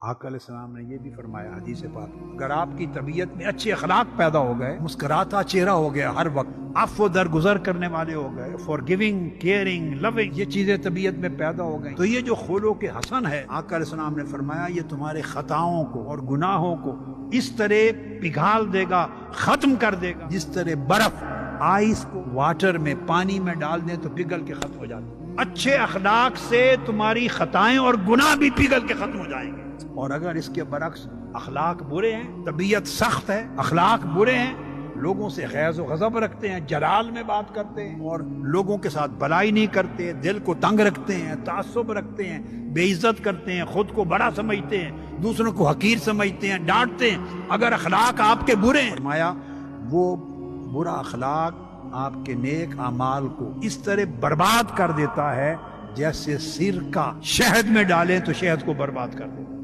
آقا علیہ السلام نے یہ بھی فرمایا حدیث پاک، اگر آپ کی طبیعت میں اچھے اخلاق پیدا ہو گئے، مسکراتا چہرہ ہو گیا، ہر وقت عفو درگزر کرنے والے ہو گئے، فار گیونگ، کیئرنگ، لونگ، یہ چیزیں طبیعت میں پیدا ہو گئی، تو یہ جو خلق حسن ہے، آقا علیہ السلام نے فرمایا یہ تمہارے خطاؤں کو اور گناہوں کو اس طرح پگھال دے گا، ختم کر دے گا، جس طرح برف آئس کو واٹر میں، پانی میں ڈال دیں تو پگھل کے ختم ہو جاتا ہے۔ اچھے اخلاق سے تمہاری خطائیں اور گناہ بھی پگھل کے ختم ہو جائیں گے۔ اور اگر اس کے برعکس اخلاق برے ہیں، طبیعت سخت ہے، اخلاق برے ہیں، لوگوں سے غیظ و غضب رکھتے ہیں، جلال میں بات کرتے ہیں اور لوگوں کے ساتھ بلائی نہیں کرتے، دل کو تنگ رکھتے ہیں، تعصب رکھتے ہیں، بے عزت کرتے ہیں، خود کو بڑا سمجھتے ہیں، دوسروں کو حقیر سمجھتے ہیں، ڈانٹتے ہیں، اگر اخلاق آپ کے برے ہیں، فرمایا وہ برا اخلاق آپ کے نیک اعمال کو اس طرح برباد کر دیتا ہے جیسے سرکہ شہد میں ڈالیں تو شہد کو برباد کر دیتا ہے۔